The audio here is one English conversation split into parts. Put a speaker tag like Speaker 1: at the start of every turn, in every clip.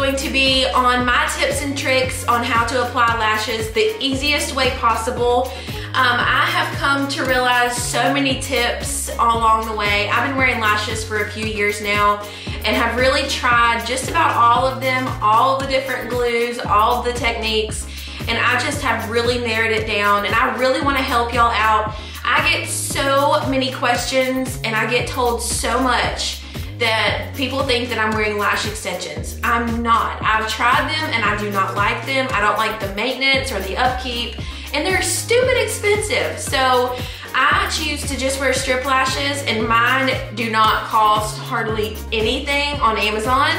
Speaker 1: going to be on my tips and tricks on how to apply lashes the easiest way possible. I have come to realize so many tips along the way. I've been wearing lashes for a few years now and have really tried just about all of them, all the different glues, all the techniques, and I just have really narrowed it down, and I really want to help y'all out. I get so many questions and I get told so much that people think that I'm wearing lash extensions. I'm not. I've tried them and I do not like them. I don't like the maintenance or the upkeep, and they're stupid expensive. So I choose to just wear strip lashes, and mine do not cost hardly anything on Amazon.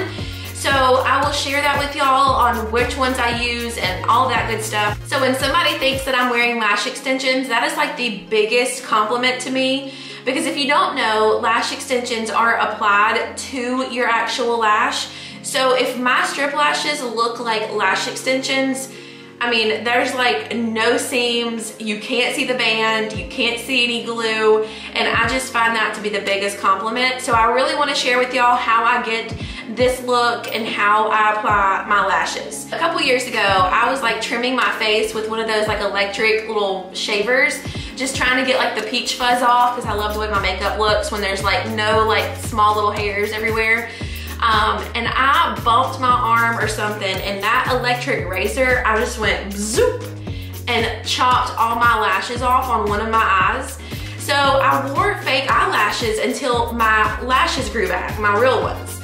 Speaker 1: So I will share that with y'all on which ones I use and all that good stuff. So when somebody thinks that I'm wearing lash extensions, that is like the biggest compliment to me. Because if you don't know, lash extensions are applied to your actual lash. So if my strip lashes look like lash extensions, I mean, there's like no seams, you can't see the band, you can't see any glue, and I just find that to be the biggest compliment. So I really want to share with y'all how I get this look and how I apply my lashes. A couple years ago, I was like trimming my face with one of those like electric little shavers, just trying to get like the peach fuzz off because I love the way my makeup looks when there's like no like small little hairs everywhere. And I bumped my arm or something, and that electric razor, I just went zoop and chopped all my lashes off on one of my eyes. So I wore fake eyelashes until my lashes grew back, my real ones.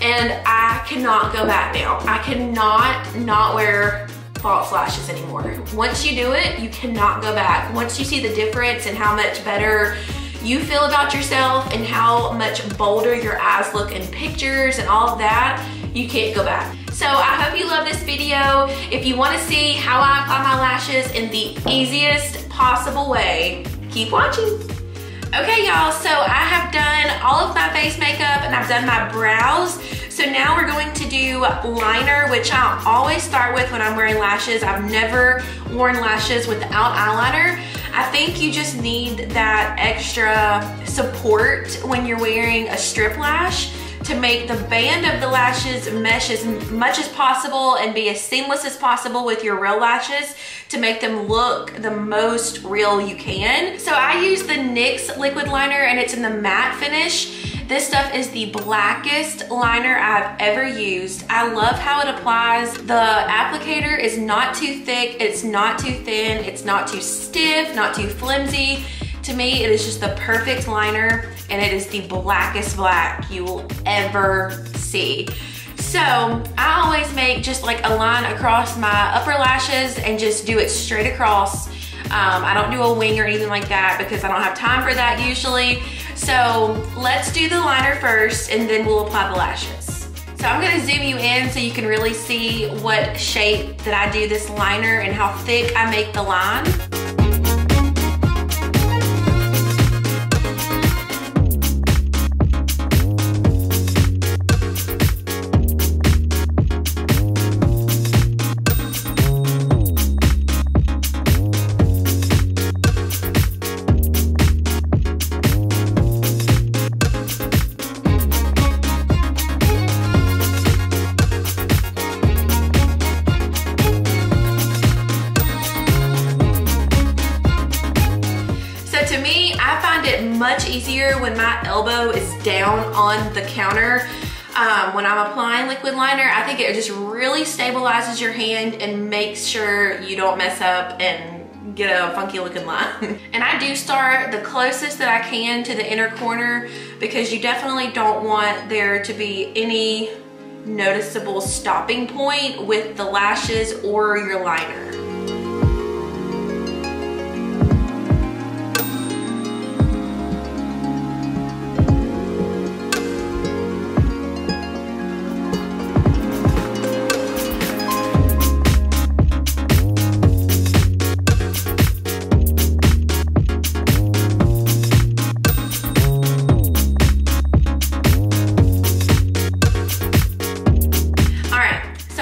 Speaker 1: And I cannot go back now. I cannot not wear false lashes anymore. Once you do it, you cannot go back. Once you see the difference and how much better you feel about yourself and how much bolder your eyes look in pictures and all of that, you can't go back. So I hope you love this video. If you want to see how I apply my lashes in the easiest possible way, keep watching. Okay, y'all, so I have done all of my face makeup and I've done my brows. So now we're going to do liner, which I always start with when I'm wearing lashes. I've never worn lashes without eyeliner. I think you just need that extra support when you're wearing a strip lash to make the band of the lashes mesh as much as possible and be as seamless as possible with your real lashes to make them look the most real you can. So I use the NYX liquid liner, and it's in the matte finish. This stuff is the blackest liner I've ever used. I love how it applies. The applicator is not too thick, it's not too thin, it's not too stiff, not too flimsy. To me, it is just the perfect liner, and it is the blackest black you will ever see. So I always make just like a line across my upper lashes and just do it straight across. I don't do a wing or anything like that because I don't have time for that usually. So let's do the liner first and then we'll apply the lashes. So I'm gonna zoom you in so you can really see what shape that I do this liner and how thick I make the line. Much easier when my elbow is down on the counter. When I'm applying liquid liner, I think it just really stabilizes your hand and makes sure you don't mess up and get a funky looking line. And I do start the closest that I can to the inner corner because you definitely don't want there to be any noticeable stopping point with the lashes or your liner.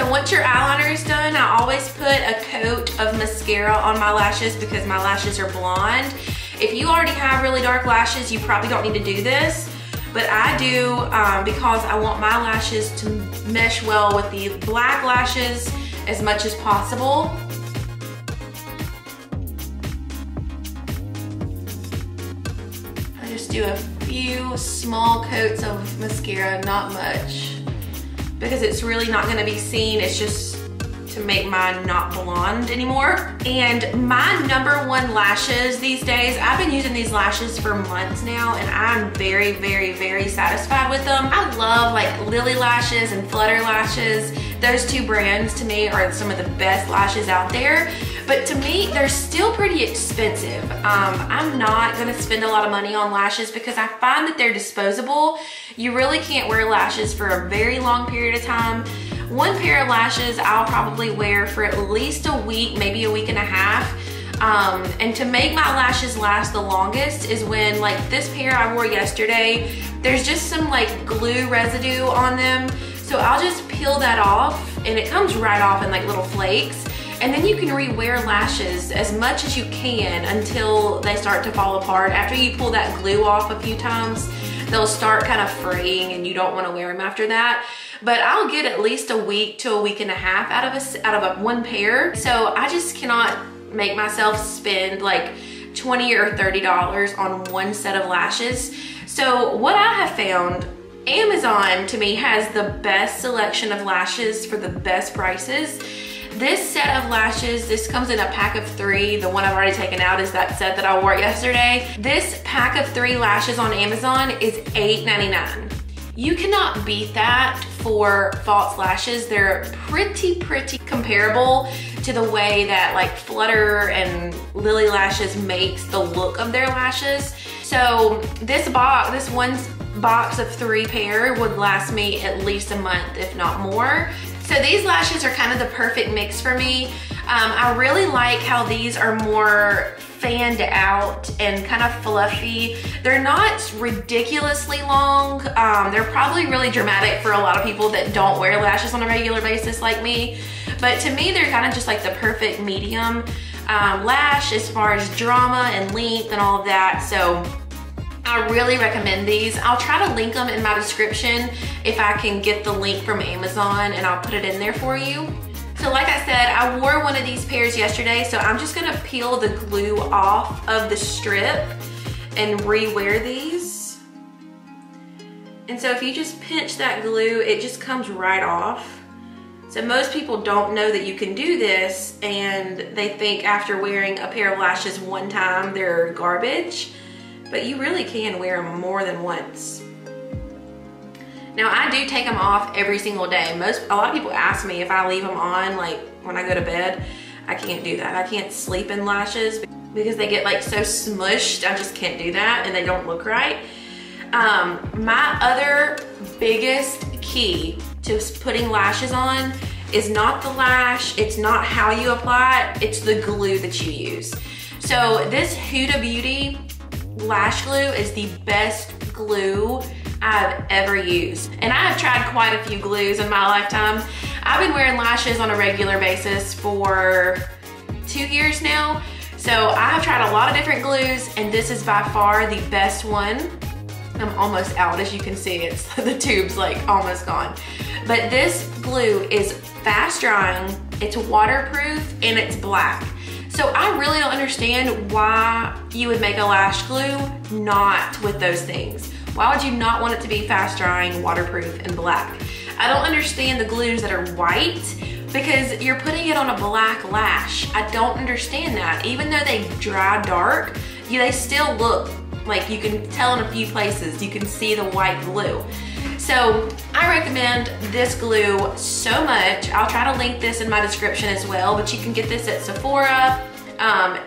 Speaker 1: Once your eyeliner is done, I always put a coat of mascara on my lashes because my lashes are blonde. If you already have really dark lashes, you probably don't need to do this. but I do because I want my lashes to mesh well with the black lashes as much as possible. I just do a few small coats of mascara, not much, because it's really not gonna be seen. It's just to make mine not blonde anymore. And my #1 lashes these days, I've been using these lashes for months now, and I'm very, very, very satisfied with them. I love like Lily Lashes and Flutter Lashes. Those two brands to me are some of the best lashes out there. But to me, they're still pretty expensive. I'm not gonna spend a lot of money on lashes because I find that they're disposable. You really can't wear lashes for a very long period of time. One pair of lashes I'll probably wear for at least a week, maybe a week and a half. And to make my lashes last the longest is when, like this pair I wore yesterday, there's just some like glue residue on them. So I'll just peel that off, and it comes right off in like little flakes. And then you can rewear lashes as much as you can until they start to fall apart. After you pull that glue off a few times, they'll start kind of fraying, and you don't want to wear them after that. But I'll get at least a week to a week and a half out of one pair. So I just cannot make myself spend like $20 or $30 on one set of lashes. So what I have found, Amazon to me has the best selection of lashes for the best prices. This set of lashes, this comes in a pack of 3. The one I've already taken out is that set that I wore yesterday. This pack of 3 lashes on Amazon is $8.99. You cannot beat that for false lashes. They're pretty comparable to the way that like Flutter and Lily Lashes makes the look of their lashes. So this one box of 3 pair would last me at least a month, if not more. So these lashes are kind of the perfect mix for me. I really like how these are more fanned out and kind of fluffy. They're not ridiculously long. They're probably really dramatic for a lot of people that don't wear lashes on a regular basis like me. But to me, they're kind of just like the perfect medium lash as far as drama and length and all of that. So I really recommend these. I'll try to link them in my description if I can get the link from Amazon, and I'll put it in there for you. So like I said, I wore one of these pairs yesterday, so I'm just gonna peel the glue off of the strip and rewear these. And so if you just pinch that glue, it just comes right off. So most people don't know that you can do this, and they think after wearing a pair of lashes one time, they're garbage. But you really can wear them more than once. Now I do take them off every single day. A lot of people ask me if I leave them on like when I go to bed. I can't do that. I can't sleep in lashes because they get like so smushed. I just can't do that, and they don't look right. My other biggest key to putting lashes on is not the lash, it's not how you apply it, it's the glue that you use. So this Huda Beauty lash glue is the best glue I've ever used. And I have tried quite a few glues in my lifetime. I've been wearing lashes on a regular basis for 2 years now. So I have tried a lot of different glues, and this is by far the best one. I'm almost out, as you can see, it's the tube's like almost gone. But this glue is fast drying, it's waterproof, and it's black. So I really don't understand why you would make a lash glue not with those things. Why would you not want it to be fast drying, waterproof, and black? I don't understand the glues that are white because you're putting it on a black lash. I don't understand that. Even though they dry dark, they still look like you can tell in a few places, you can see the white glue. So I recommend this glue so much. I'll try to link this in my description as well, but you can get this at Sephora.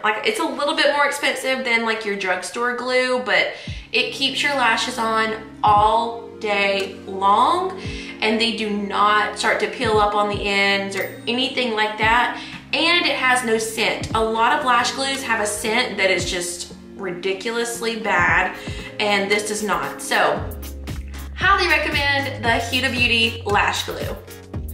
Speaker 1: Like it's a little bit more expensive than like your drugstore glue, but it keeps your lashes on all day long, and they do not start to peel up on the ends or anything like that. And it has no scent. A lot of lash glues have a scent that is just ridiculously bad, and this does not. So highly recommend the Huda Beauty lash glue.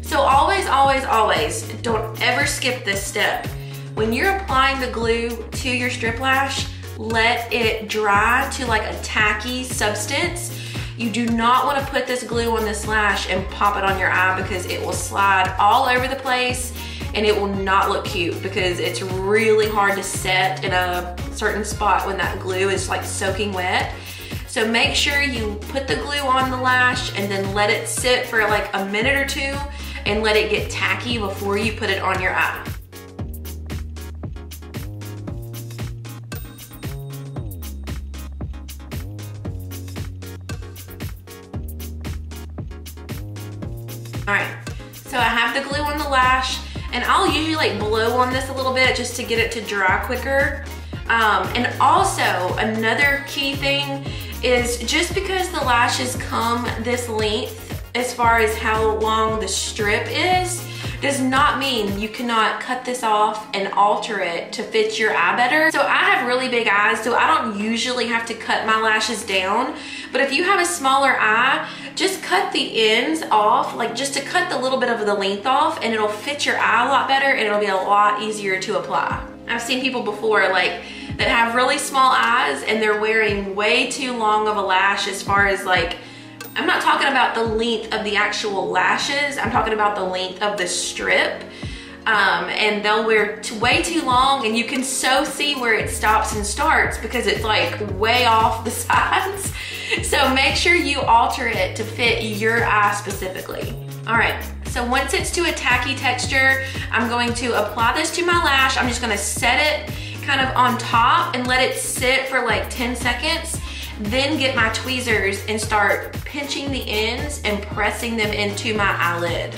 Speaker 1: So always, always, always don't ever skip this step. When you're applying the glue to your strip lash, let it dry to like a tacky substance. You do not want to put this glue on this lash and pop it on your eye because it will slide all over the place and it will not look cute because it's really hard to set in a certain spot when that glue is like soaking wet. So make sure you put the glue on the lash and then let it sit for like a minute or two and let it get tacky before you put it on your eye. All right, so I have the glue on the lash and I'll usually like blow on this a little bit just to get it to dry quicker. And also another key thing is just because the lashes come this length as far as how long the strip is, does not mean you cannot cut this off and alter it to fit your eye better. So I have really big eyes, so I don't usually have to cut my lashes down. But if you have a smaller eye, just cut the ends off, like just to cut the little bit of the length off, and it'll fit your eye a lot better and it'll be a lot easier to apply. I've seen people before like that have really small eyes and they're wearing way too long of a lash as far as like, I'm not talking about the length of the actual lashes, I'm talking about the length of the strip. And they'll wear way too long and you can so see where it stops and starts because it's like way off the sides. So make sure you alter it to fit your eye specifically. All right, so once it's to a tacky texture, I'm going to apply this to my lash. I'm just gonna set it kind of on top and let it sit for like 10 seconds. Then get my tweezers and start pinching the ends and pressing them into my eyelid.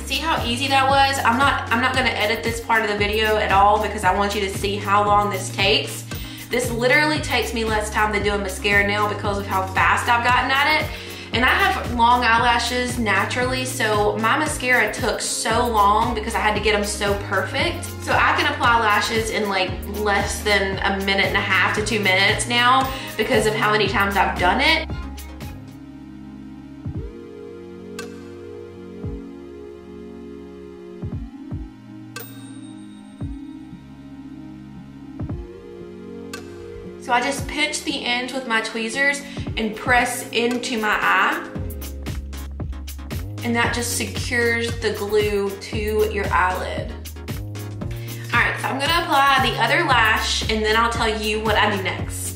Speaker 1: See how easy that was? I'm not gonna edit this part of the video at all because I want you to see how long this takes. This literally takes me less time to do a mascara now because of how fast I've gotten at it. And I have long eyelashes naturally, so my mascara took so long because I had to get them so perfect. So I can apply lashes in like less than a minute and a half to 2 minutes now because of how many times I've done it. So I just pinch the ends with my tweezers and press into my eye. And that just secures the glue to your eyelid. All right, so I'm gonna apply the other lash and then I'll tell you what I do next.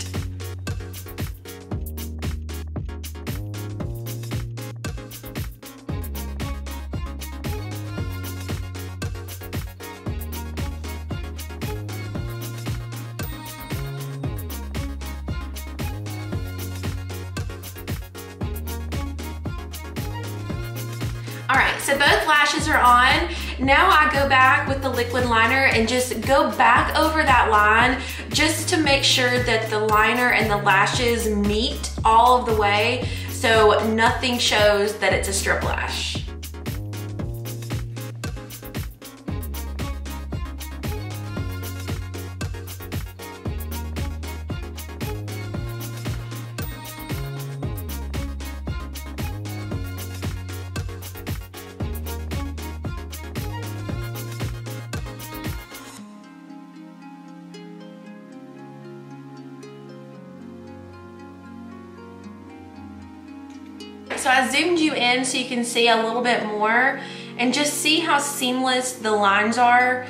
Speaker 1: All right, so both lashes are on. Now I go back with the liquid liner and just go back over that line just to make sure that the liner and the lashes meet all of the way so nothing shows that it's a strip lash. So I zoomed you in so you can see a little bit more and just see how seamless the lines are.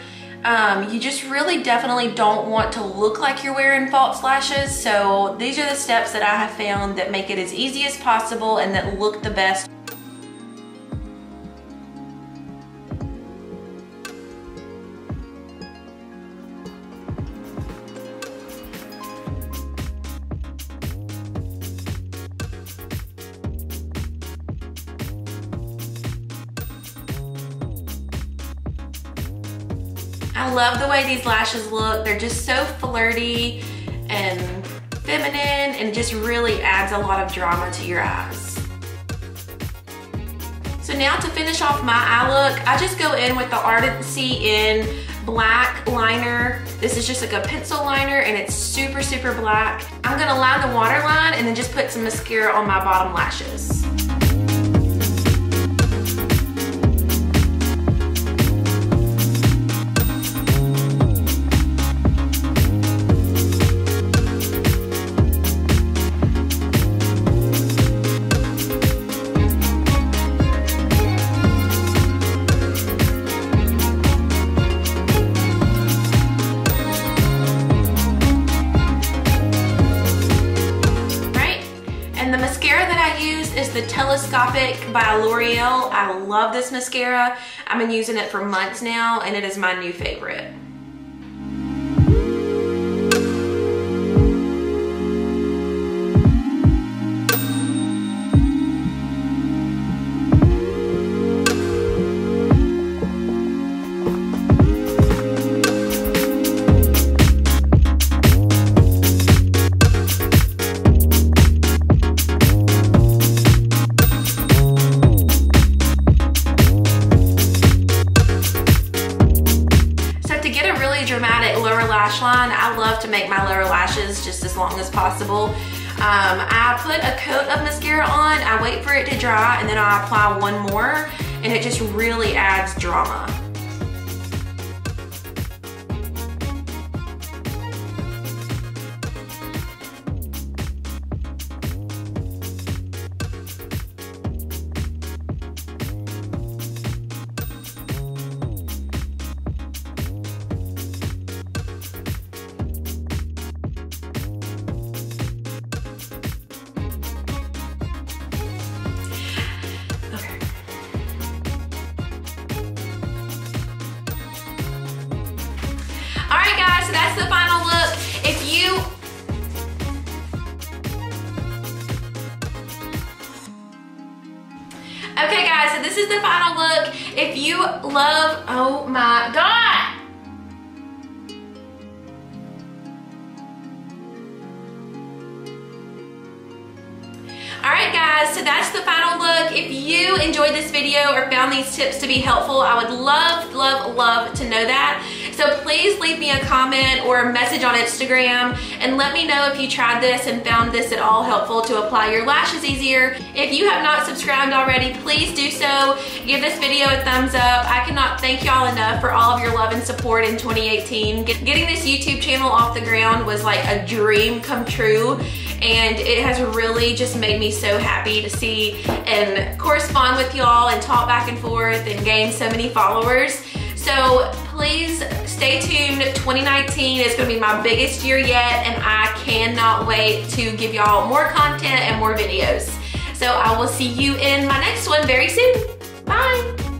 Speaker 1: You just really definitely don't want to look like you're wearing false lashes. So these are the steps that I have found that make it as easy as possible and that look the best. I love the way these lashes look. They're just so flirty and feminine and just really adds a lot of drama to your eyes. So now to finish off my eye look, I just go in with the Ardency Inn black liner. This is just like a pencil liner and it's super, super black. I'm gonna line the waterline and then just put some mascara on my bottom lashes. Telescopic by L'Oreal. I love this mascara. I've been using it for months now, and it is my new favorite. Dramatic lower lash line, I love to make my lower lashes just as long as possible. I put a coat of mascara on, I wait for it to dry, and then I apply one more, and it just really adds drama. Alright guys, so that's the final look. Okay guys, so this is the final look. If you love, oh my God. Alright guys, so that's the final look. If you enjoyed this video or found these tips to be helpful, I would love, love, love to know that. So please leave me a comment or a message on Instagram and let me know if you tried this and found this at all helpful to apply your lashes easier. If you have not subscribed already, please do so. Give this video a thumbs up. I cannot thank y'all enough for all of your love and support in 2018. Getting this YouTube channel off the ground was like a dream come true, and it has really just made me so happy to see and correspond with y'all and talk back and forth and gain so many followers. So please stay tuned. 2019 is going to be my biggest year yet, and I cannot wait to give y'all more content and more videos. So I will see you in my next one very soon. Bye.